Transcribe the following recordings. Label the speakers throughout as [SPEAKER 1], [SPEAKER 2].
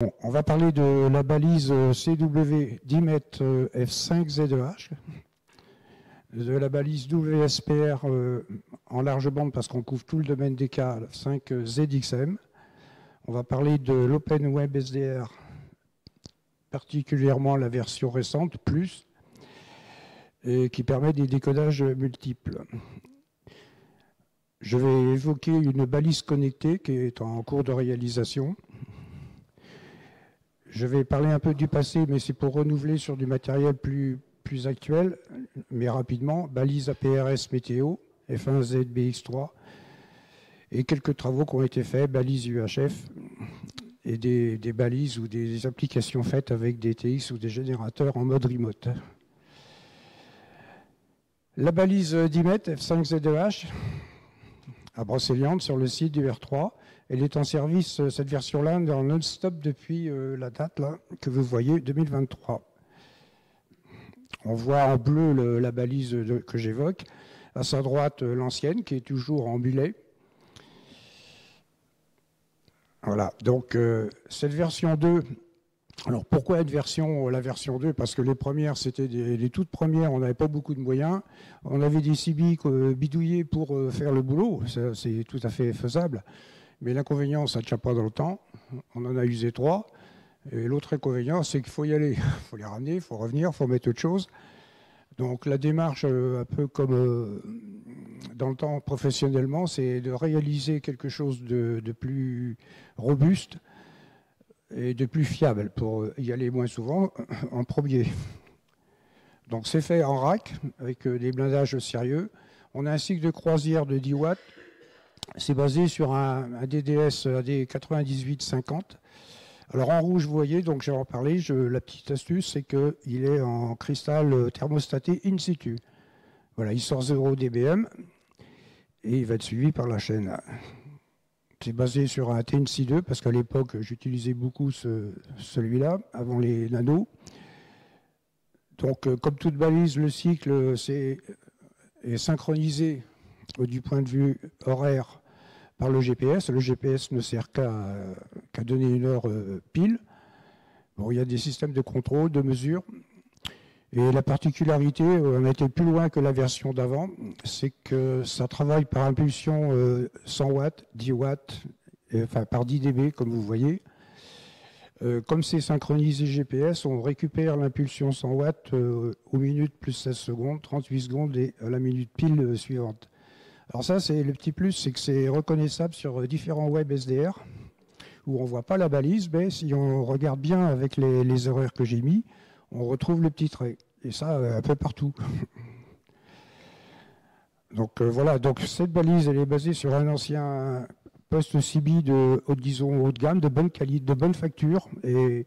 [SPEAKER 1] Bon, on va parler de la balise CW 10 m F5ZEH, de la balise WSPR en large bande parce qu'on couvre tout le domaine des cas 5ZXM. On va parler de l'OpenWebSDR, particulièrement la version récente, plus, et qui permet des décodages multiples. Je vais évoquer une balise connectée qui est en cours de réalisation. Je vais parler un peu du passé, mais c'est pour renouveler sur du matériel plus actuel, mais rapidement. Balise APRS météo, F1ZBX3, et quelques travaux qui ont été faits, balise UHF, et des balises ou des applications faites avec des TX ou des générateurs en mode remote. La balise 10 m F5ZEH, à Brocéliande, sur le site du R3. Elle est en service, cette version-là, en non-stop depuis la date là, que vous voyez, 2023. On voit en bleu la balise que j'évoque. À sa droite, l'ancienne, qui est toujours en mulet. Voilà, donc cette version 2... Alors pourquoi la version 2? Parce que les premières, c'était les toutes premières, on n'avait pas beaucoup de moyens. On avait des CB bidouillés pour faire le boulot, c'est tout à fait faisable. Mais l'inconvénient, ça ne tient pas dans le temps. On en a usé 3. Et l'autre inconvénient, c'est qu'il faut y aller. Il faut les ramener, il faut revenir, il faut mettre autre chose. Donc la démarche, un peu comme dans le temps professionnellement, c'est de réaliser quelque chose de plus robuste et de plus fiable pour y aller moins souvent en premier. Donc c'est fait en rack avec des blindages sérieux. On a un cycle de croisière de 10 watts. C'est basé sur un DDS AD9850. Alors en rouge, vous voyez, donc je vais en parler. La petite astuce, c'est qu'il est en cristal thermostaté in situ. Voilà, il sort 0 dBm et il va être suivi par la chaîne. C'est basé sur un TNC2 parce qu'à l'époque, j'utilisais beaucoup celui-là, avant les nanos. Donc, comme toute balise, le cycle est synchronisé du point de vue horaire par le GPS. Le GPS ne sert qu'à donner une heure pile. Bon, il y a des systèmes de contrôle, de mesure. Et la particularité, on a été plus loin que la version d'avant, c'est que ça travaille par impulsion 100 watts, 10 watts, enfin par 10 dB, comme vous voyez. Comme c'est synchronisé GPS, on récupère l'impulsion 100 watts aux minutes plus 16 secondes, 38 secondes et à la minute pile suivante. Alors ça, c'est le petit plus, c'est que c'est reconnaissable sur différents web SDR, où on ne voit pas la balise, mais si on regarde bien avec les horaires que j'ai mis, on retrouve le petit trait. Et ça, un peu partout. Donc voilà, donc cette balise, elle est basée sur un ancien poste CB de haut de gamme, de bonne qualité, de bonne facture. Et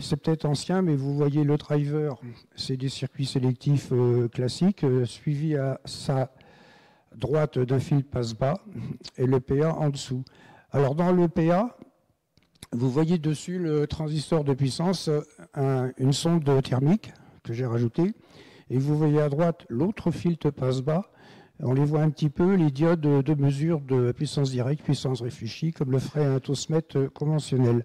[SPEAKER 1] c'est peut-être ancien, mais vous voyez le driver, c'est des circuits sélectifs classiques, suivi à sa droite d'un fil passe-bas et le PA en dessous. Alors dans le PA, vous voyez dessus le transistor de puissance, une sonde thermique que j'ai rajoutée, et vous voyez à droite l'autre filtre passe-bas. On les voit un petit peu, les diodes de mesure de puissance directe, puissance réfléchie, comme le ferait un tosmètre conventionnel.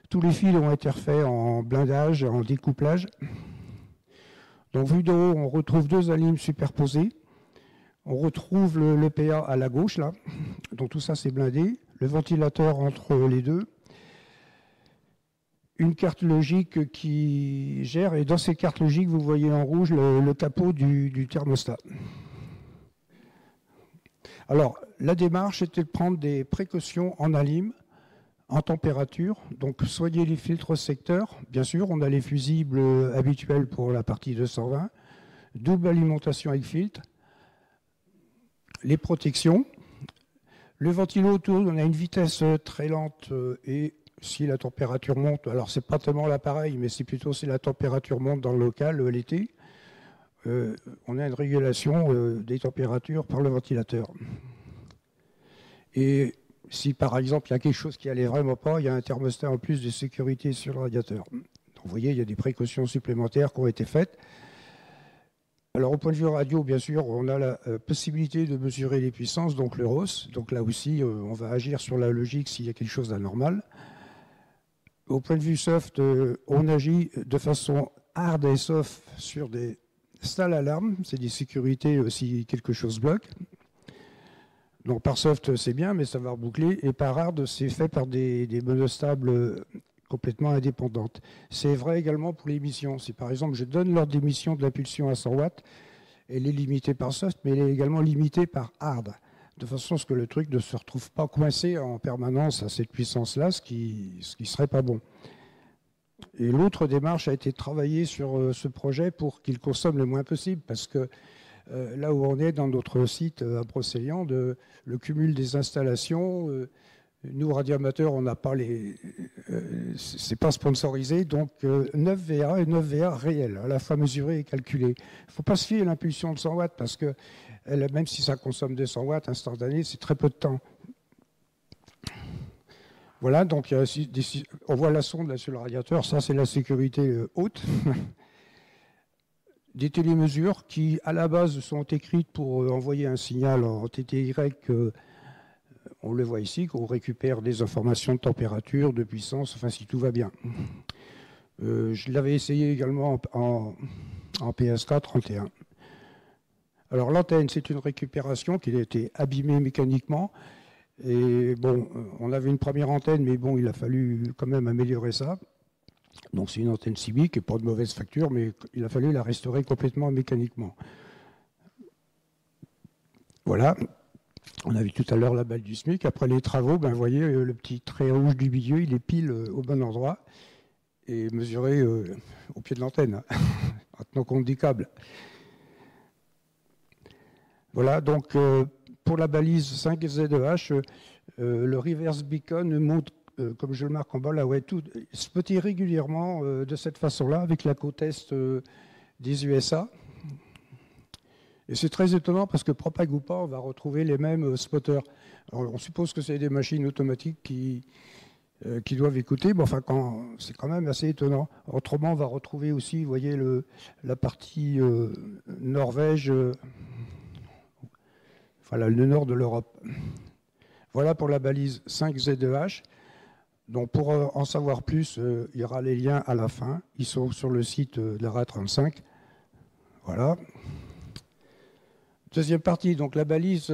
[SPEAKER 1] Tous les fils ont été refaits en blindage, en découplage. Donc vu de haut, on retrouve deux alimes superposées. On retrouve le PA à la gauche, là. Donc tout ça, c'est blindé. Le ventilateur entre les deux. Une carte logique qui gère, et dans ces cartes logiques, vous voyez en rouge le capot du thermostat. Alors, la démarche était de prendre des précautions en alim, en température, donc soigner les filtres secteurs. Bien sûr, on a les fusibles habituels pour la partie 220, double alimentation avec filtre, les protections. Le ventilo autour, on a une vitesse très lente et si la température monte, alors c'est pas tellement l'appareil, mais c'est plutôt si la température monte dans le local l'été, on a une régulation des températures par le ventilateur. Et si par exemple il y a quelque chose qui allait vraiment pas, il y a un thermostat en plus de sécurité sur le radiateur. Donc, vous voyez, il y a des précautions supplémentaires qui ont été faites. Alors au point de vue radio, bien sûr, on a la possibilité de mesurer les puissances, donc le ROS. Donc là aussi, on va agir sur la logique s'il y a quelque chose d'anormal. au point de vue soft, on agit de façon hard et soft sur des stalls alarmes, c'est des sécurités si quelque chose bloque. Donc par soft, c'est bien, mais ça va reboucler. Et par hard, c'est fait par des monostables complètement indépendantes. C'est vrai également pour l'émission. Si par exemple, je donne l'ordre d'émission de l'impulsion à 100 watts, elle est limitée par soft, mais elle est également limitée par hard. De façon à ce que le truc ne se retrouve pas coincé en permanence à cette puissance-là, ce qui serait pas bon. Et l'autre démarche a été de travailler sur ce projet pour qu'il consomme le moins possible, parce que là où on est dans notre site à Brocéliande, le cumul des installations, nous radioamateurs, on n'a pas les, c'est pas sponsorisé, donc 9 VA et 9 VA réels, à la fois mesurés et calculés. Il ne faut pas se fier à l'impulsion de 100 watts, parce que même si ça consomme 200 watts instantanés, c'est très peu de temps. Voilà, donc on voit la sonde là sur le radiateur, ça c'est la sécurité haute. Des télémesures qui, à la base, sont écrites pour envoyer un signal en TTY, on le voit ici, qu'on récupère des informations de température, de puissance, enfin si tout va bien. Je l'avais essayé également en PSK 31. Alors l'antenne, c'est une récupération qui a été abîmée mécaniquement. Et bon, on avait une première antenne, mais bon, il a fallu quand même améliorer ça. Donc c'est une antenne CB qui n'est pas de mauvaise facture, mais il a fallu la restaurer complètement mécaniquement. Voilà. On a vu tout à l'heure la balle du SMIC. Après les travaux, ben, vous voyez, le petit trait rouge du milieu, il est pile au bon endroit et mesuré au pied de l'antenne, en tenant compte des câbles. Voilà, donc pour la balise 5ZEH, le reverse beacon montre, comme je le marque en bas, là, ouais, tout spoté régulièrement de cette façon-là avec la côte-est des USA. Et c'est très étonnant parce que Propag ou pas, on va retrouver les mêmes spotters. Alors, on suppose que c'est des machines automatiques qui doivent écouter, mais enfin, c'est quand même assez étonnant. Autrement, on va retrouver aussi, vous voyez, la partie Norvège, voilà, le nord de l'Europe. Voilà pour la balise 5ZEH. Donc pour en savoir plus, il y aura les liens à la fin. Ils sont sur le site de la RA35. Voilà. Deuxième partie, donc la balise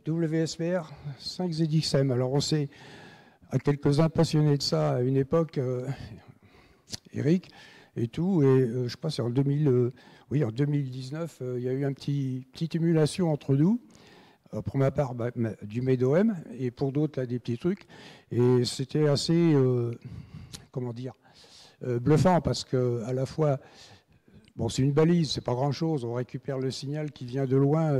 [SPEAKER 1] WSPR 5ZXM. Alors on sait, à quelques-uns passionnés de ça à une époque, Eric et tout, et je crois que c'est en 2019, il y a eu une petite émulation entre nous. Pour ma part, du MadeOM, et pour d'autres, là, des petits trucs. Et c'était assez, comment dire, bluffant, parce que à la fois, bon, c'est une balise, c'est pas grand-chose. On récupère le signal qui vient de loin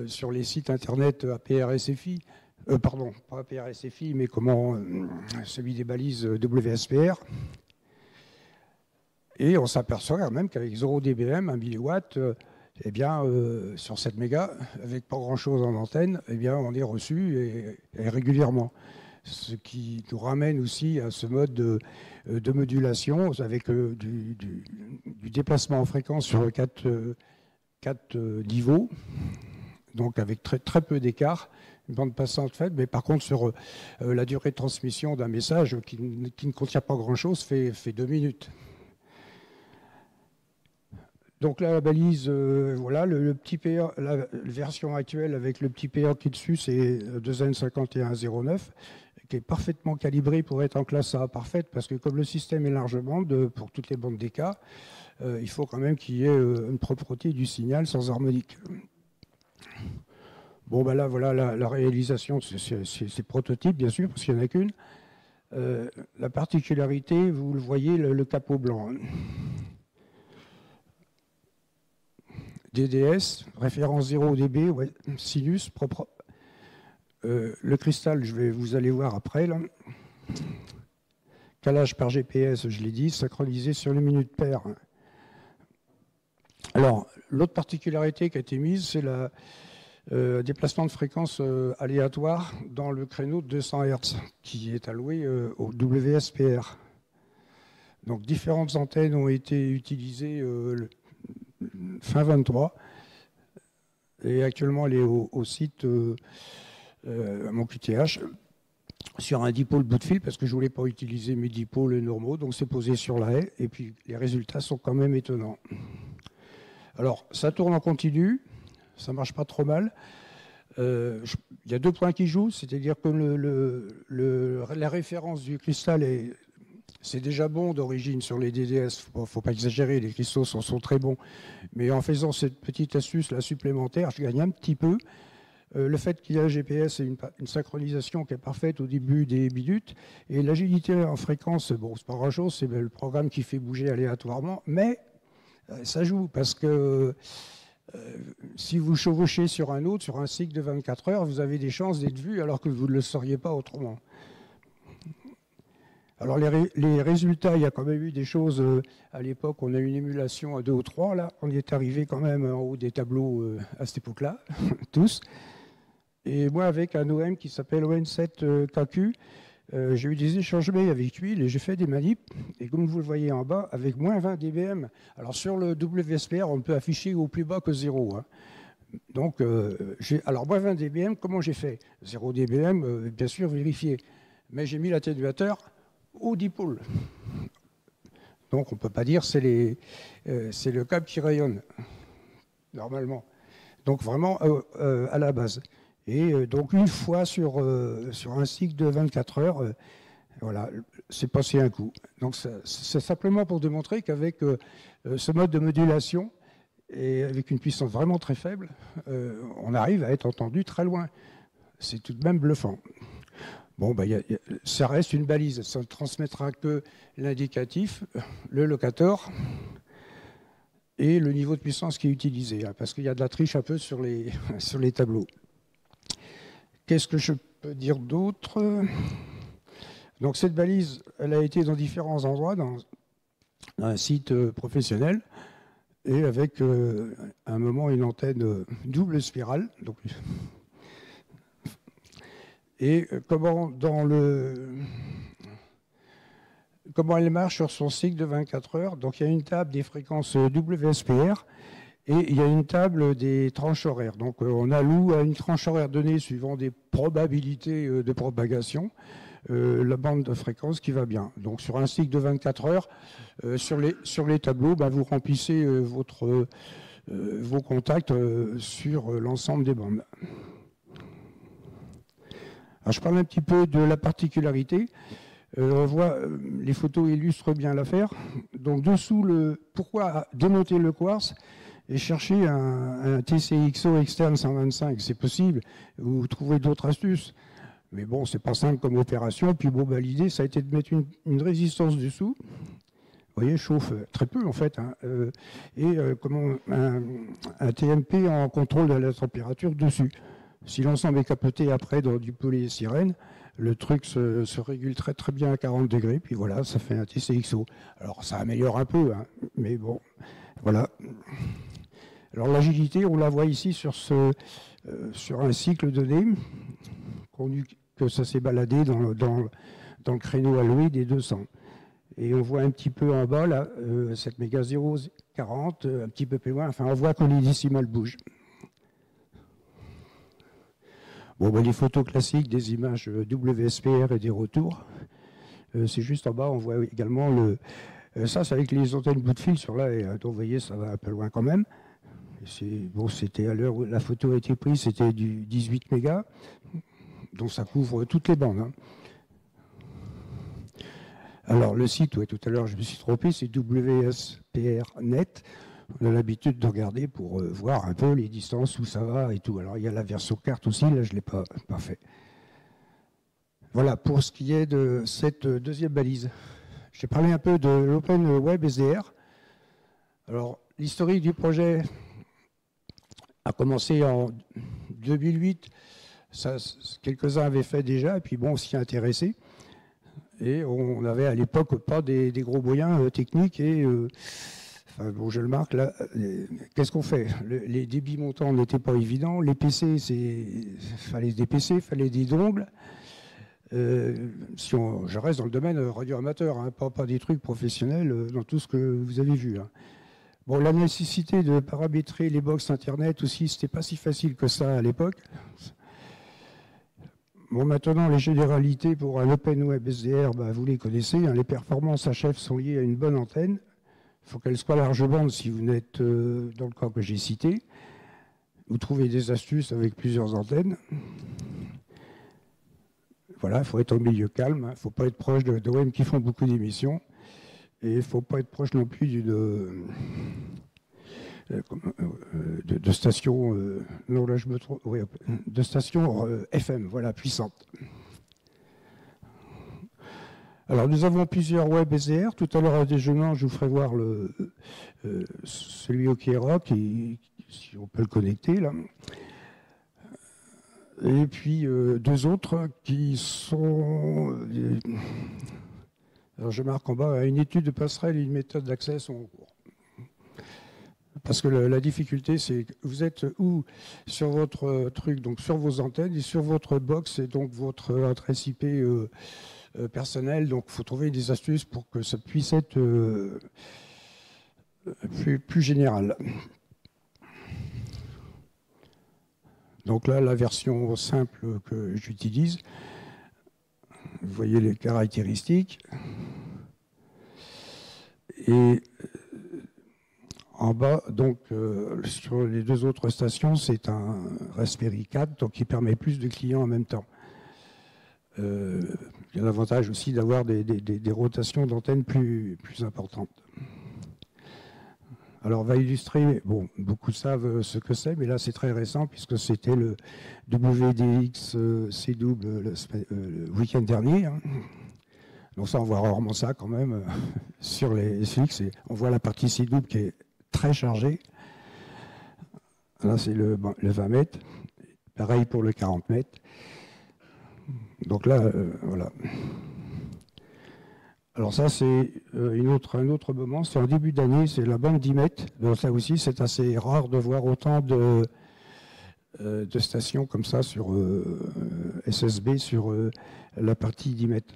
[SPEAKER 1] sur les sites internet APRSFI. Pardon, pas APRSFI, mais celui des balises WSPR. Et on s'aperçoit quand même qu'avec 0 dBm, 1 milliwatt, eh bien, sur 7 mégas, avec pas grand-chose en antenne, eh bien, on est reçu et régulièrement. Ce qui nous ramène aussi à ce mode de modulation avec du déplacement en fréquence sur 4 niveaux, donc avec très peu d'écart, une bande passante faible, mais par contre sur la durée de transmission d'un message qui ne contient pas grand-chose fait 2 minutes. Donc là, la balise, voilà, le petit PA, la version actuelle avec le petit PA qui est dessus, c'est 2N5109, qui est parfaitement calibré pour être en classe A parfaite, parce que comme le système est large bande, pour toutes les bandes DK, il faut quand même qu'il y ait une propreté du signal sans harmonique. Bon, ben là, voilà la réalisation, c'est prototype, bien sûr, parce qu'il n'y en a qu'une. La particularité, vous le voyez, le capot blanc. DDS, référence 0 dB, ouais, sinus, propre. Le cristal, vous allez voir après. Là. Calage par GPS, je l'ai dit, synchronisé sur les minutes paires. Alors, l'autre particularité qui a été mise, c'est le déplacement de fréquence aléatoire dans le créneau de 200 Hz, qui est alloué au WSPR. Donc, différentes antennes ont été utilisées fin 23, et actuellement elle est au site à mon QTH. sur un dipôle bout de fil parce que je ne voulais pas utiliser mes dipôles normaux, donc c'est posé sur la haie et puis les résultats sont quand même étonnants. Alors ça tourne en continu, ça ne marche pas trop mal. Il y a 2 points qui jouent, c'est-à-dire que la référence du cristal c'est déjà bon d'origine sur les DDS, il ne faut pas exagérer, les cristaux sont très bons, mais en faisant cette petite astuce là supplémentaire, je gagne un petit peu. Le fait qu'il y a un GPS et une synchronisation qui est parfaite au début des minutes, et l'agilité en fréquence, bon, c'est pas grand-chose, c'est le programme qui fait bouger aléatoirement, mais ça joue, parce que si vous chevauchez sur un autre, sur un cycle de 24 heures, vous avez des chances d'être vu alors que vous ne le sauriez pas autrement. Alors les résultats, il y a quand même eu des choses, à l'époque, on a eu une émulation à 2 ou 3, là, on y est arrivé quand même en haut des tableaux à cette époque-là, tous. Et moi, avec un OM qui s'appelle ON7KQ, j'ai eu des échanges avec lui et j'ai fait des manips. Et comme vous le voyez en bas, avec moins 20 dBm. Alors sur le WSPR, on peut afficher au plus bas que 0. Hein. Donc, alors moins 20 dBm, comment j'ai fait? 0 dBm, bien sûr, vérifié. Mais j'ai mis l'atténuateur au dipôle. Donc on ne peut pas dire c'est le câble qui rayonne, normalement. Donc vraiment à la base. Et donc une fois sur un cycle de 24 heures, voilà, c'est passé un coup. Donc c'est simplement pour démontrer qu'avec ce mode de modulation, et avec une puissance vraiment très faible, on arrive à être entendu très loin. C'est tout de même bluffant. Bon, ben, ça reste une balise, ça ne transmettra que l'indicatif, le locator et le niveau de puissance qui est utilisé, hein, parce qu'il y a de la triche un peu sur les tableaux. Qu'est-ce que je peux dire d'autre? Donc cette balise, elle a été dans différents endroits, dans un site professionnel, et avec à un moment une antenne double spirale. Donc, et comment elle marche sur son cycle de 24 heures. Donc il y a une table des fréquences WSPR et il y a une table des tranches horaires. Donc on alloue à une tranche horaire donnée suivant des probabilités de propagation la bande de fréquence qui va bien. Donc sur un cycle de 24 heures, sur les tableaux, ben, vous remplissez vos contacts sur l'ensemble des bandes. Alors, je parle un petit peu de la particularité. On voit, les photos illustrent bien l'affaire. Donc dessous, pourquoi démonter le quartz et chercher un TCXO externe 125? C'est possible, vous trouvez d'autres astuces. Mais bon, c'est pas simple comme opération. Puis bon, bah, l'idée, ça a été de mettre une résistance dessous. Vous voyez, chauffe très peu en fait. Hein, et un TMP en contrôle de la température dessus. Si l'ensemble est capoté après dans du polystyrène, le truc se régule très très bien à 40 degrés, puis voilà, ça fait un TCXO. Alors ça améliore un peu, hein, mais bon, voilà. Alors l'agilité, on la voit ici sur un cycle donné, que ça s'est baladé dans le créneau alloué des 200. Et on voit un petit peu en bas, là, 7 méga 0, 40, un petit peu plus loin, enfin on voit que les décimales bougent. Bon, ben, les photos classiques des images WSPR et des retours, c'est juste en bas, on voit également ça, c'est avec les antennes bout de fil sur là, et donc vous voyez, ça va un peu loin quand même. Bon, c'était à l'heure où la photo a été prise, c'était du 18 mégas, donc ça couvre toutes les bandes. Hein. Alors le site, ouais, tout à l'heure je me suis trompé, c'est WSPR.net. On a l'habitude de regarder pour voir un peu les distances, où ça va et tout. Alors il y a la version carte aussi, là je ne l'ai pas fait. Voilà, pour ce qui est de cette deuxième balise. J'ai parlé un peu de l'Open Web SDR. Alors l'historique du projet a commencé en 2008. Quelques-uns avaient fait déjà, et puis bon, on s'y est intéressé. Et on n'avait à l'époque pas des gros moyens techniques et... Enfin, bon, je le marque là. Qu'est-ce qu'on fait? Les débits montants n'étaient pas évidents. Les PC, fallait des PC, fallait des dongles. Je reste dans le domaine radio amateur, hein, pas des trucs professionnels dans tout ce que vous avez vu. Hein. Bon, la nécessité de paramétrer les box internet aussi, c'était pas si facile que ça à l'époque. Bon, maintenant, les généralités pour un Open Web SDR, bah, vous les connaissez. Hein, les performances HF sont liées à une bonne antenne. Il faut qu'elle soit large bande si vous n'êtes dans le cas que j'ai cité. Vous trouvez des astuces avec plusieurs antennes. Voilà, il faut être au milieu calme. Il ne faut pas être proche de WEM qui font beaucoup d'émissions. Et il ne faut pas être proche non plus de stations, non là je me trompe, oui, de stations FM, voilà, puissantes. Alors nous avons plusieurs web SDR. Tout à l'heure à déjeuner, je vous ferai voir celui au Kiera, si on peut le connecter là. Et puis deux autres qui sont... alors je marque en bas, une étude de passerelle et une méthode d'accès sont en cours. Parce que la difficulté, c'est que vous êtes où sur votre truc, donc sur vos antennes et sur votre box et donc votre adresse IP personnelle. Donc il faut trouver des astuces pour que ça puisse être plus général. Donc là, la version simple que j'utilise, vous voyez les caractéristiques. Et en bas, donc, sur les deux autres stations, c'est un Raspberry 4, donc qui permet plus de clients en même temps. Il y a l'avantage aussi d'avoir des rotations d'antennes plus importantes. Alors, on va illustrer, bon, beaucoup savent ce que c'est, mais là, c'est très récent, puisque c'était le WDX C-Double le week-end dernier. Hein. Donc ça, on voit rarement ça quand même sur les SX. On voit la partie C-Double qui est très chargée. Là, c'est le 20 mètres. Pareil pour le 40 mètres. Donc là, voilà. Alors ça, c'est un autre moment. C'est en début d'année, c'est la bande 10 mètres. Donc ça aussi, c'est assez rare de voir autant de stations comme ça sur SSB sur la partie 10 mètres.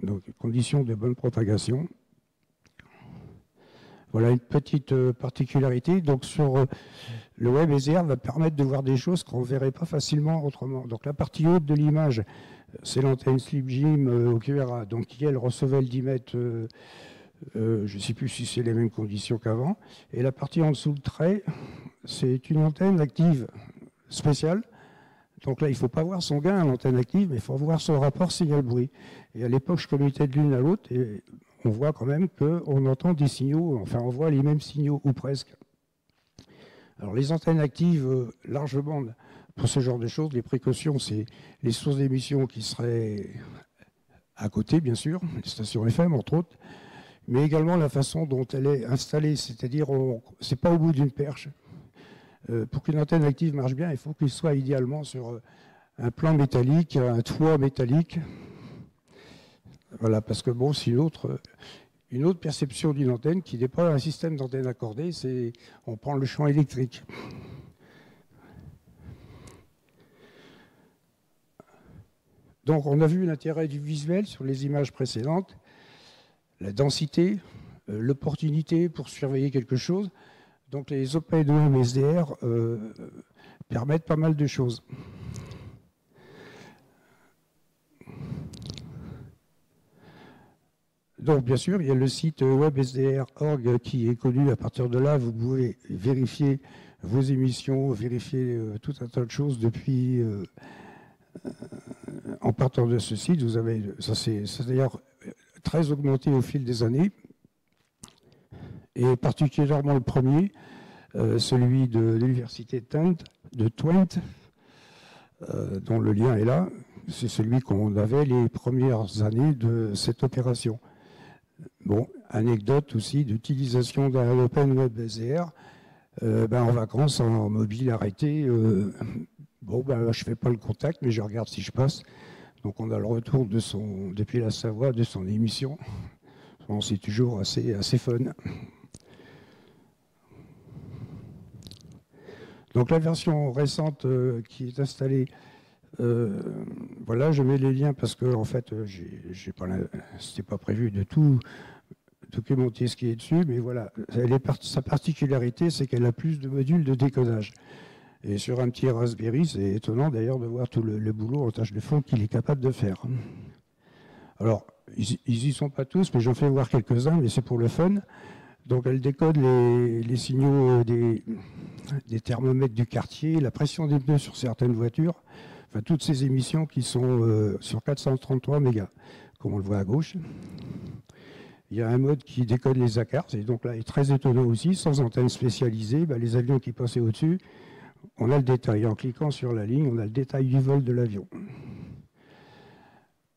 [SPEAKER 1] Donc, conditions de bonne propagation. Voilà une petite particularité. Donc, sur le web SDR va permettre de voir des choses qu'on ne verrait pas facilement autrement. Donc, la partie haute de l'image, c'est l'antenne SlipJim au QRA, donc qui, elle, recevait le 10 mètres, je ne sais plus si c'est les mêmes conditions qu'avant. Et la partie en dessous, le trait, c'est une antenne active spéciale. Donc là, il ne faut pas voir son gain à l'antenne active, mais il faut voir son rapport signal-bruit. Et à l'époque, je commutais de l'une à l'autre, et on voit quand même qu'on entend des signaux, enfin on voit les mêmes signaux, ou presque. Alors les antennes actives, large bande, pour ce genre de choses, les précautions, c'est les sources d'émission qui seraient à côté, bien sûr, les stations FM, entre autres, mais également la façon dont elle est installée, c'est-à-dire, c'est pas au bout d'une perche. Pour qu'une antenne active marche bien, il faut qu'il soit idéalement sur un plan métallique, un toit métallique. Voilà, parce que bon, c'est une autre perception d'une antenne qui n'est pas un système d'antenne accordée, c'est on prend le champ électrique. Donc on a vu l'intérêt du visuel sur les images précédentes, la densité, l'opportunité pour surveiller quelque chose. Donc les OpenWeb SDR permettent pas mal de choses. Donc bien sûr, il y a le site websdr.org qui est connu. À partir de là, vous pouvez vérifier vos émissions, vérifier tout un tas de choses depuis... en partant de ce site, vous avez, ça c'est d'ailleurs très augmenté au fil des années. Et particulièrement le premier, celui de l'université de Twente, dont le lien est là, c'est celui qu'on avait les premières années de cette opération. Bon, anecdote aussi d'utilisation d'un Open Web SDR, en vacances, en mobile arrêté, bon, je ne fais pas le contact, mais je regarde si je passe. Donc on a le retour depuis la Savoie, de son émission. Bon, c'est toujours assez fun. Donc la version récente qui est installée, voilà, je mets les liens parce que en fait, c'était pas prévu de tout documenter ce qui est dessus, mais voilà, sa particularité, c'est qu'elle a plus de modules de décodage. Et sur un petit Raspberry, c'est étonnant d'ailleurs de voir tout le boulot en tâche de fond qu'il est capable de faire. Alors, ils y sont pas tous, mais j'en fais voir quelques-uns, mais c'est pour le fun. Donc elle décode les signaux des thermomètres du quartier, la pression des pneus sur certaines voitures, enfin toutes ces émissions qui sont sur 433 mégas, comme on le voit à gauche. Il y a un mode qui décode les ACARS, et donc là, il est très étonnant aussi, sans antenne spécialisée, les avions qui passaient au-dessus, on a le détail. En cliquant sur la ligne, on a le détail du vol de l'avion.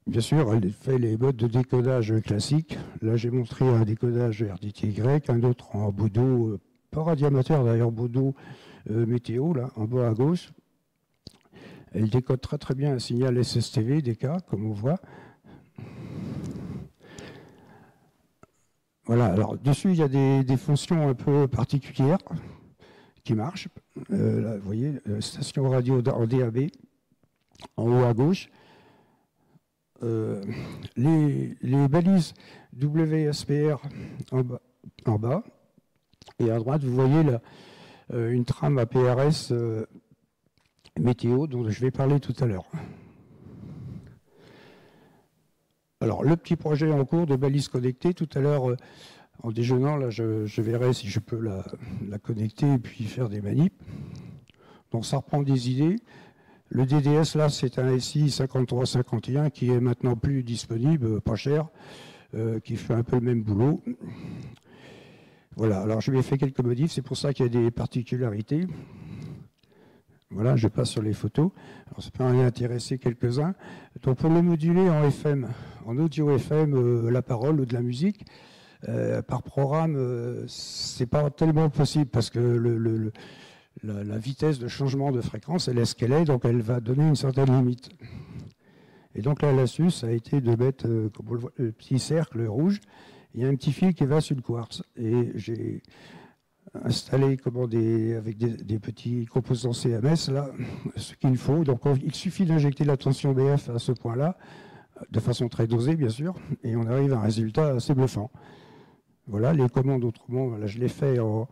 [SPEAKER 1] Bien sûr, elle fait les modes de décodage classiques. Là, j'ai montré un décodage RDTY, un autre en Bodo, pas radioamateur d'ailleurs, Bodo météo, là, en bas à gauche. Elle décode très très bien un signal SSTV, DK, comme on voit. Voilà, alors dessus, il y a des fonctions un peu particulières qui marchent. Là, vous voyez, station radio en DAB, en haut à gauche. Les balises WSPR en bas, et à droite vous voyez là, une trame APRS météo dont je vais parler tout à l'heure. Alors le petit projet en cours de balise connectée, tout à l'heure en déjeunant, là, je verrai si je peux la connecter et puis faire des manips. Donc ça reprend des idées. Le DDS, là, c'est un SI 5351 qui est maintenant plus disponible, pas cher, qui fait un peu le même boulot. Voilà, alors je lui ai fait quelques modifs, c'est pour ça qu'il y a des particularités. Voilà, je passe sur les photos. Alors ça peut en intéresser quelques-uns. Donc pour le moduler en FM, en audio FM, la parole ou de la musique, par programme, c'est pas tellement possible parce que la vitesse de changement de fréquence, elle est ce qu'elle est, donc elle va donner une certaine limite. Et donc là, l'astuce a été de mettre, comme on le voit, le petit cercle rouge, il y a un petit fil qui va sur le quartz. Et j'ai installé avec des petits composants CMS, là, ce qu'il faut. Donc il suffit d'injecter la tension BF à ce point-là, de façon très dosée, bien sûr, et on arrive à un résultat assez bluffant. Voilà, les commandes, autrement, là, je les fais en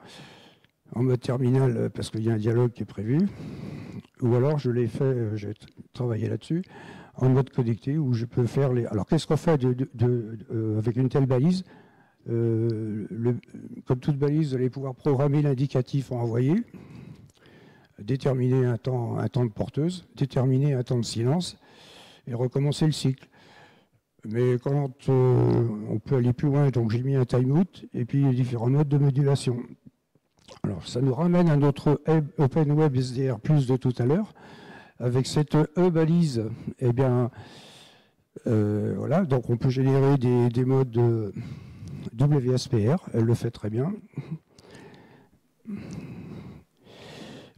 [SPEAKER 1] mode terminal parce qu'il y a un dialogue qui est prévu, ou alors je l'ai fait, j'ai travaillé là-dessus, en mode connecté où je peux faire les... Alors qu'est-ce qu'on fait avec une telle balise comme toute balise, vous allez pouvoir programmer l'indicatif à envoyer, déterminer un temps de porteuse, déterminer un temps de silence et recommencer le cycle. Mais quand on peut aller plus loin, donc j'ai mis un timeout et puis les différents modes de modulation. Alors, ça nous ramène à notre OpenWeb SDR+ de tout à l'heure. Avec cette E-balise, eh bien, voilà, donc on peut générer des modes de WSPR. Elle le fait très bien.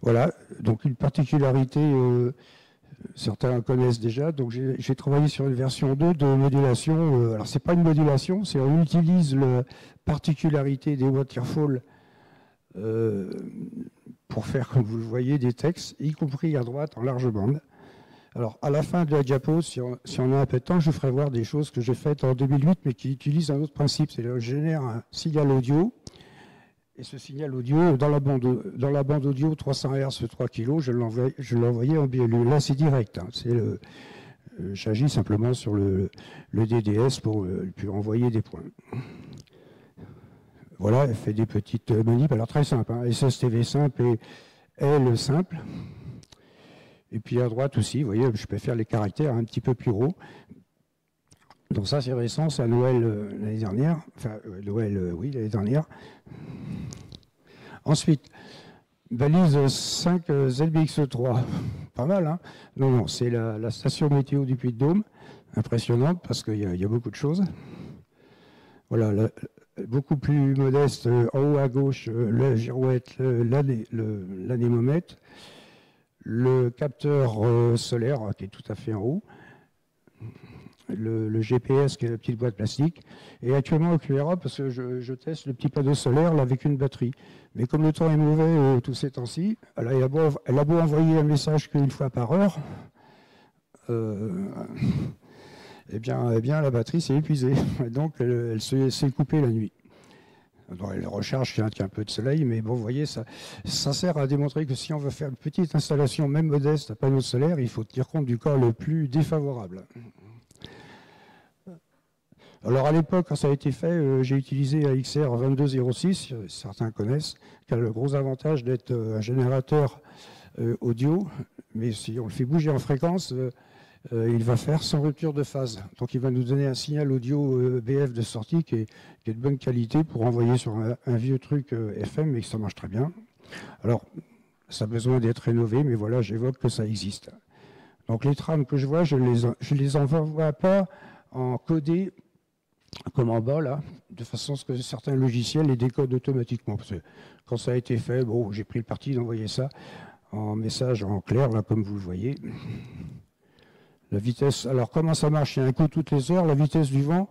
[SPEAKER 1] Voilà, donc une particularité, certains connaissent déjà. Donc, j'ai travaillé sur une version 2 de modulation. Alors, ce n'est pas une modulation, c'est on utilise la particularité des waterfalls pour faire, comme vous le voyez, des textes, y compris à droite en large bande. Alors, à la fin de la diapo, si on a un peu de temps, je ferai voir des choses que j'ai faites en 2008, mais qui utilisent un autre principe. C'est-à-dire que je génère un signal audio, et ce signal audio, dans la bande audio 300 Hz, 3 kg, je l'envoyais en BLE. Là, c'est direct. Hein, j'agis simplement sur le DDS pour envoyer des points. Voilà, elle fait des petites manips, alors très simple, hein, SSTV simple et L simple. Et puis à droite aussi, vous voyez, je peux faire les caractères un petit peu plus gros. Donc ça, c'est récent, c'est à Noël l'année dernière. Enfin, Noël, oui, l'année dernière. Ensuite, balise 5 ZBX3. Pas mal, hein? Non, c'est la station météo du Puy-de-Dôme. Impressionnante, parce qu'il y a beaucoup de choses. Voilà, beaucoup plus modeste, en haut à gauche, la girouette, l'anémomètre, le capteur solaire qui est tout à fait en haut, le GPS qui est la petite boîte plastique, et actuellement au QRA parce que je teste le petit panneau solaire là, avec une batterie. Mais comme le temps est mauvais tous ces temps-ci, elle a beau envoyer un message qu'une fois par heure, eh bien, la batterie s'est épuisée. Donc, elle s'est coupée la nuit. Dans les recharges, il y a un peu de soleil, mais bon, vous voyez, ça sert à démontrer que si on veut faire une petite installation, même modeste, à panneaux solaires, il faut tenir compte du cas le plus défavorable. Alors à l'époque, quand ça a été fait, j'ai utilisé un XR 2206, certains connaissent, qui a le gros avantage d'être un générateur audio, mais si on le fait bouger en fréquence, il va faire sans rupture de phase. Donc il va nous donner un signal audio BF de sortie qui est de bonne qualité pour envoyer sur un vieux truc FM, mais que ça marche très bien. Alors, ça a besoin d'être rénové, mais voilà, j'évoque que ça existe. Donc les trames que je vois, je les envoie pas en codé comme en bas, là, de façon à ce que certains logiciels les décodent automatiquement. Parce que quand ça a été fait, bon, j'ai pris le parti d'envoyer ça en message en clair, là, comme vous le voyez. La vitesse, alors comment ça marche? Il y a un coup toutes les heures, la vitesse du vent,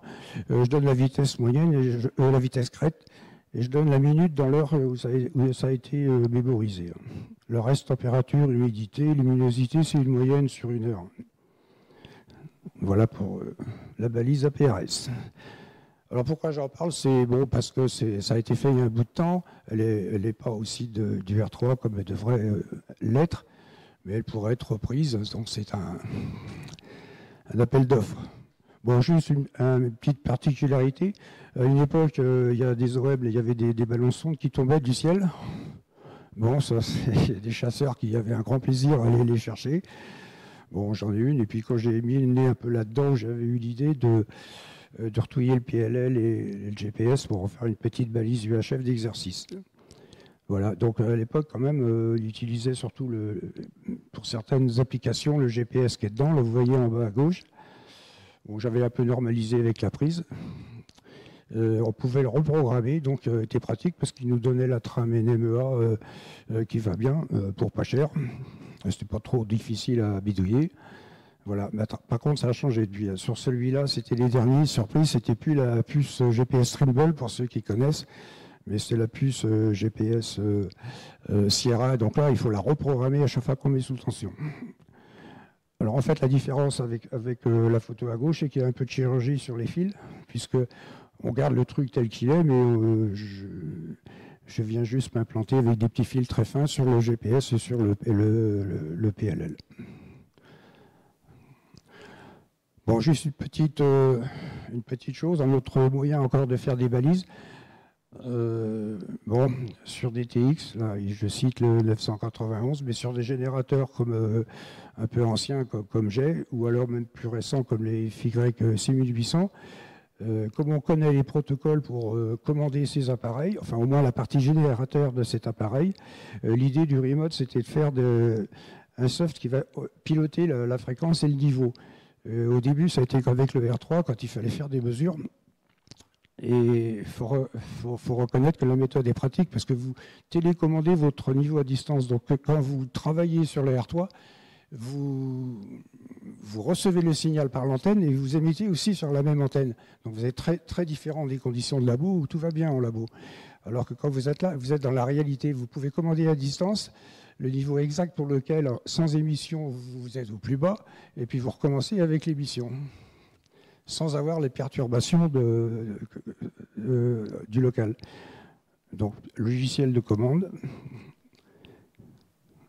[SPEAKER 1] je donne la vitesse moyenne, la vitesse crête, et je donne la minute dans l'heure où ça a été mémorisé. Le reste, température, humidité, luminosité, c'est une moyenne sur une heure. Voilà pour la balise APRS. Alors pourquoi j'en parle? C'est bon parce que ça a été fait il y a un bout de temps. Elle n'est pas aussi du R3 comme elle devrait l'être, mais elle pourrait être reprise. Donc c'est un appel d'offres. Bon, juste une petite particularité. À une époque, il y a des OEB, il y avait des ballons sondes qui tombaient du ciel. Bon, ça, c'est des chasseurs qui avaient un grand plaisir à aller les chercher. Bon, j'en ai une, et puis quand j'ai mis le nez un peu là-dedans, j'avais eu l'idée de retouiller le PLL et le GPS pour en faire une petite balise UHF d'exercice. Voilà, donc à l'époque, quand même, il utilisait surtout, pour certaines applications, le GPS qui est dedans, là, vous voyez en bas à gauche. Bon, j'avais un peu normalisé avec la prise. On pouvait le reprogrammer, donc c'était pratique parce qu'il nous donnait la trame NMEA qui va bien, pour pas cher. C'était pas trop difficile à bidouiller. Voilà. Mais par contre, ça a changé depuis. Sur celui-là, c'était les derniers. Surprise, c'était plus la puce GPS Trimble pour ceux qui connaissent, mais c'est la puce GPS Sierra. Donc là, il faut la reprogrammer à chaque fois qu'on met sous tension. Alors en fait, la différence avec la photo à gauche, c'est qu'il y a un peu de chirurgie sur les fils, puisque on garde le truc tel qu'il est, mais je viens juste m'implanter avec des petits fils très fins sur le GPS et sur le PLL. Bon, juste une petite chose, un autre moyen encore de faire des balises. Bon, sur des TX, là, je cite le 991, mais sur des générateurs comme un peu anciens comme j'ai, ou alors même plus récents comme les FY 6800, comme on connaît les protocoles pour commander ces appareils, enfin au moins la partie générateur de cet appareil, l'idée du remote c'était de faire un soft qui va piloter la fréquence et le niveau. Au début ça a été qu'avec le R3 quand il fallait faire des mesures. Et il faut reconnaître que la méthode est pratique parce que vous télécommandez votre niveau à distance. Donc quand vous travaillez sur le R3, vous recevez le signal par l'antenne et vous émettez aussi sur la même antenne. Donc vous êtes très, très différent des conditions de labo où tout va bien en labo. Alors que quand vous êtes là, vous êtes dans la réalité. Vous pouvez commander à distance le niveau exact pour lequel, sans émission, vous êtes au plus bas, et puis vous recommencez avec l'émission, sans avoir les perturbations du local. Donc, logiciel de commande.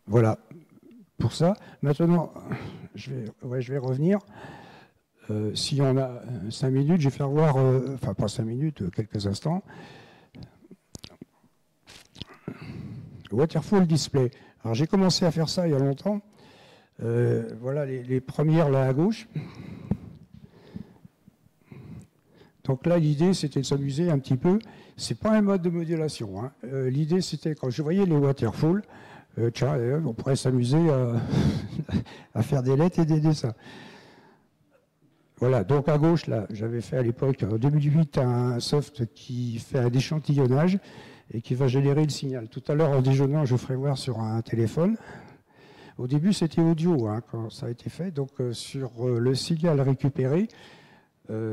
[SPEAKER 1] Voilà. Pour ça, maintenant, je vais revenir. Si on a 5 minutes, je vais faire voir, enfin pas 5 minutes, quelques instants. Waterfall display. Alors j'ai commencé à faire ça il y a longtemps. Voilà les premières là à gauche. Donc là, l'idée, c'était de s'amuser un petit peu. C'est pas un mode de modulation. Hein. L'idée, c'était quand je voyais les waterfalls, tiens, on pourrait s'amuser à faire des lettres et des dessins. Voilà, donc à gauche, là, j'avais fait à l'époque, en 2008, un soft qui fait un échantillonnage et qui va générer le signal. Tout à l'heure, en déjeunant, je ferai voir sur un téléphone. Au début, c'était audio hein, quand ça a été fait. Donc, sur le signal récupéré,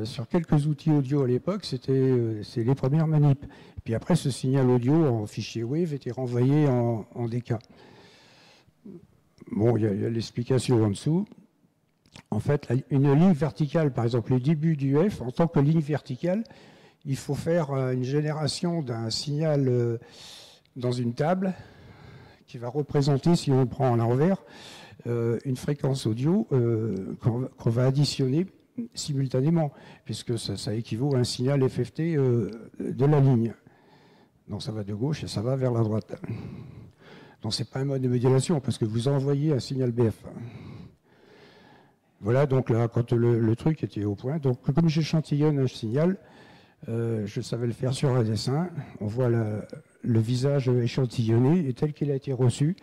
[SPEAKER 1] sur quelques outils audio à l'époque, c'est les premières manips. Puis après, ce signal audio en fichier Wave était renvoyé en DK. Bon, il y a l'explication en dessous. En fait, une ligne verticale, par exemple, le début du F, en tant que ligne verticale, il faut faire une génération d'un signal dans une table qui va représenter, si on prend en l'envers, une fréquence audio qu'on va additionner simultanément, puisque ça équivaut à un signal FFT de la ligne. Donc ça va de gauche et ça va vers la droite. Donc c'est pas un mode de modulation, parce que vous envoyez un signal BF. Voilà, donc là, quand le truc était au point, donc comme j'échantillonne un signal, je savais le faire sur un dessin. On voit le visage échantillonné et tel qu'il a été reçu.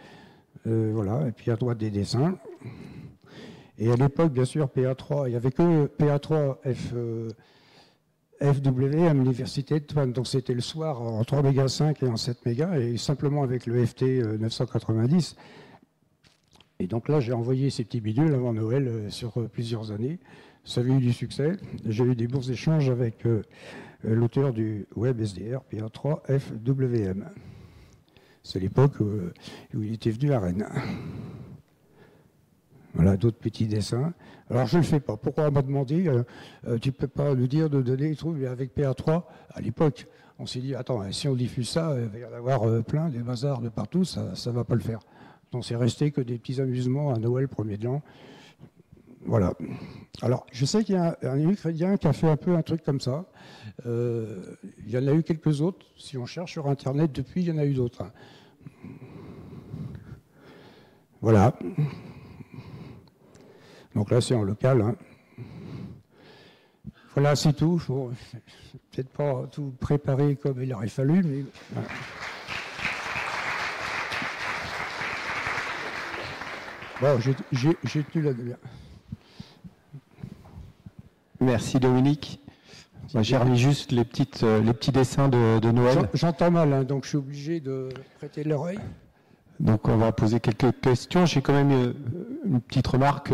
[SPEAKER 1] Voilà, et puis à droite des dessins. Et à l'époque, bien sûr, PA3, il n'y avait que PA3 FW à l'université de Toine. Donc c'était le soir en 3 mégas 5 et en 7 mégas, et simplement avec le FT 990. Et donc là, j'ai envoyé ces petits bidules avant Noël sur plusieurs années. Ça avait eu du succès. J'ai eu des bourses d'échange avec l'auteur du web SDR, PA3 FWM. C'est l'époque où il était venu à Rennes. Voilà, d'autres petits dessins. Alors, je ne le fais pas. Pourquoi on m'a demandé tu ne peux pas nous dire de donner des trucs avec PA3 à l'époque, on s'est dit, attends, si on diffuse ça, il va y en avoir plein, des bazars de partout, ça ne va pas le faire. Donc, c'est resté que des petits amusements à Noël, premier de l'an. Voilà. Alors, je sais qu'il y a un Ukrainien qui a fait un peu un truc comme ça. Il y en a eu quelques autres. Si on cherche sur Internet, depuis, il y en a eu d'autres. Voilà. Donc là, c'est en local. Hein. Voilà, c'est tout. Bon, peut-être pas tout préparé comme il aurait fallu, mais... Voilà. Bon, j'ai tenu la demi-heure.
[SPEAKER 2] Merci Dominique. Moi, j'ai remis juste les petits dessins de Noël.
[SPEAKER 1] J'entends mal, hein, donc je suis obligé de prêter l'oreille.
[SPEAKER 2] Donc on va poser quelques questions. J'ai quand même une petite remarque.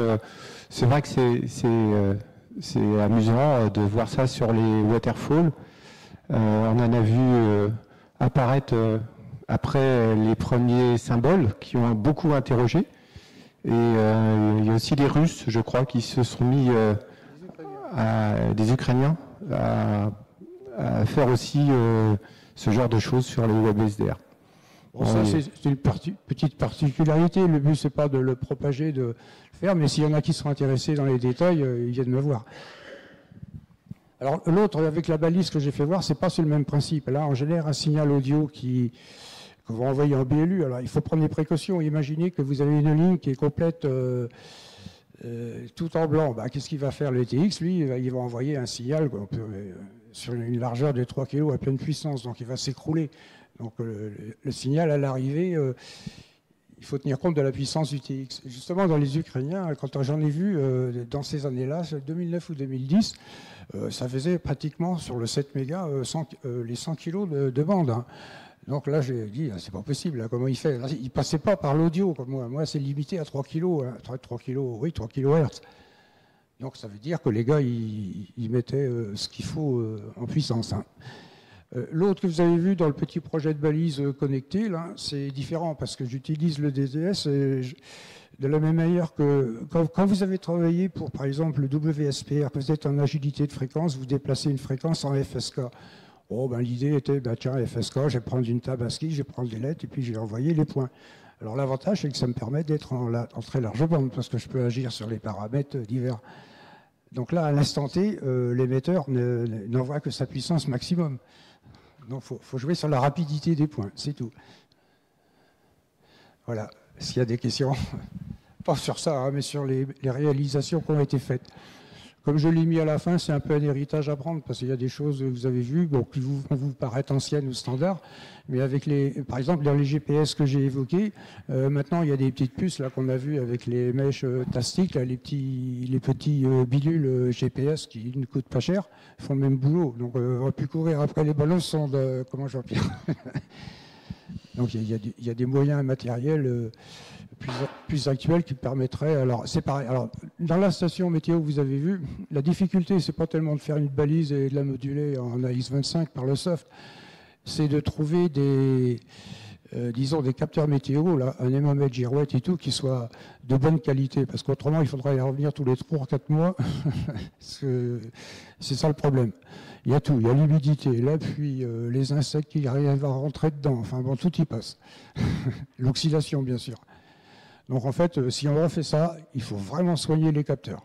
[SPEAKER 2] C'est vrai que c'est amusant de voir ça sur les waterfalls. On en a vu apparaître après les premiers symboles qui ont beaucoup interrogé. Et il y a aussi des Russes, je crois, qui se sont mis, des Ukrainiens, à faire aussi ce genre de choses sur les web SDR.
[SPEAKER 1] Bon, ça, c'est une petite particularité. Le but, c'est pas de le propager, de le faire, mais s'il y en a qui sont intéressés dans les détails, ils viennent me voir. Alors, l'autre, avec la balise que j'ai fait voir, c'est pas sur le même principe. Là, on génère un signal audio qu'on va envoyer en BLU. Alors, il faut prendre des précautions. Imaginez que vous avez une ligne qui est complète tout en blanc. Bah, qu'est-ce qu'il va faire le TX? Lui, il va envoyer un signal sur une largeur de 3 kg à pleine puissance. Donc, il va s'écrouler. Donc le signal à l'arrivée, il faut tenir compte de la puissance du TX. Justement, dans les Ukrainiens, quand j'en ai vu dans ces années-là, 2009 ou 2010, ça faisait pratiquement sur le 7 mégas les 100 kg de bande. Hein. Donc là, j'ai dit, c'est pas possible, là, comment il fait? Là, il ne passait pas par l'audio comme moi. Moi, c'est limité à 3 kg. Hein. 3 kg, oui, 3 kHz. Donc ça veut dire que les gars, ils mettaient ce qu'il faut en puissance. Hein. L'autre que vous avez vu dans le petit projet de balise connecté, là, c'est différent parce que j'utilise le DTS de la même manière que quand vous avez travaillé pour, par exemple, le WSPR, vous êtes en agilité de fréquence, vous déplacez une fréquence en FSK. Oh, ben, l'idée était, tiens, FSK, je vais prendre une table ASCII, je vais prendre des lettres et puis je vais envoyer les points. Alors l'avantage, c'est que ça me permet d'être en très large bande parce que je peux agir sur les paramètres divers. Donc là, à l'instant T, l'émetteur n'envoie que sa puissance maximum. Donc, il faut jouer sur la rapidité des points, c'est tout. Voilà. S'il y a des questions, pas sur ça, hein, mais sur les réalisations qui ont été faites. Comme je l'ai mis à la fin, c'est un peu un héritage à prendre, parce qu'il y a des choses que vous avez vues qui vont vous paraître anciennes ou standards, mais avec par exemple, dans les GPS que j'ai évoqués, maintenant, il y a des petites puces là qu'on a vues avec les mèches Tastic, là, les petits bidules GPS qui ne coûtent pas cher, font le même boulot. Donc, on va plus courir après les ballons de... Comment Jean-Pierre Donc, il y a des moyens matériels plus actuels qui permettraient... Alors, c'est pareil. Alors, dans la station météo que vous avez vue, la difficulté, c'est pas tellement de faire une balise et de la moduler en AX25 par le soft, c'est de trouver disons, des capteurs météo, là, un anémomètre girouette et tout, qui soit de bonne qualité, parce qu'autrement, il faudrait y revenir tous les 3-4 mois. C'est ça le problème. Il y a tout, il y a l'humidité, la pluie, les insectes qui arrivent à rentrer dedans, enfin bon, tout y passe. L'oxydation, bien sûr. Donc en fait, si on refait ça, il faut vraiment soigner les capteurs.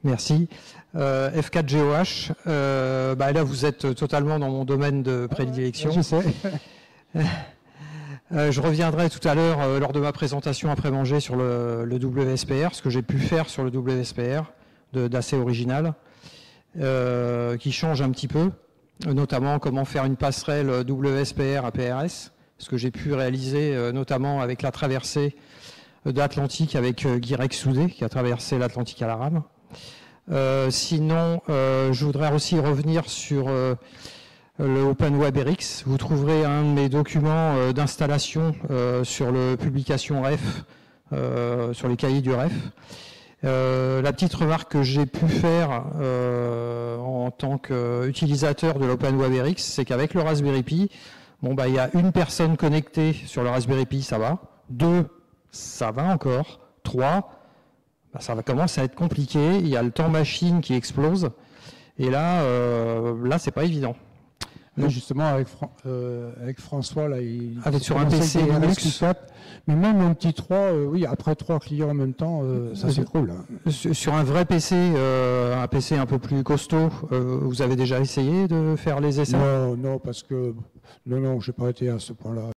[SPEAKER 3] Merci. F4GOH, là vous êtes totalement dans mon domaine de prédilection.
[SPEAKER 1] Je sais.
[SPEAKER 3] Je reviendrai tout à l'heure lors de ma présentation après manger sur le WSPR, ce que j'ai pu faire sur le WSPR d'assez original, qui change un petit peu, notamment comment faire une passerelle WSPR à PRS, ce que j'ai pu réaliser notamment avec la traversée d'Atlantique avec Guirec Soudé, qui a traversé l'Atlantique à la rame. Sinon, je voudrais aussi revenir sur le OpenWebRX. Vous trouverez un de mes documents d'installation sur le publication REF, sur les cahiers du REF. La petite remarque que j'ai pu faire en tant qu'utilisateur de l'OpenWebRX, c'est qu'avec le Raspberry Pi, il y a une personne connectée sur le Raspberry Pi, ça va. 2, ça va encore. 3, ça va commencer à être compliqué. Il y a le temps machine qui explose. Et là c'est pas évident.
[SPEAKER 1] Donc, justement, avec François, là,
[SPEAKER 3] sur un PC Linux.
[SPEAKER 1] Mais même un petit 3, oui, après 3 clients en même temps, ça s'écroule.
[SPEAKER 3] Sur un vrai PC, un PC un peu plus costaud, vous avez déjà essayé de faire les essais?
[SPEAKER 1] Non, parce que non, j'ai pas été à ce point-là.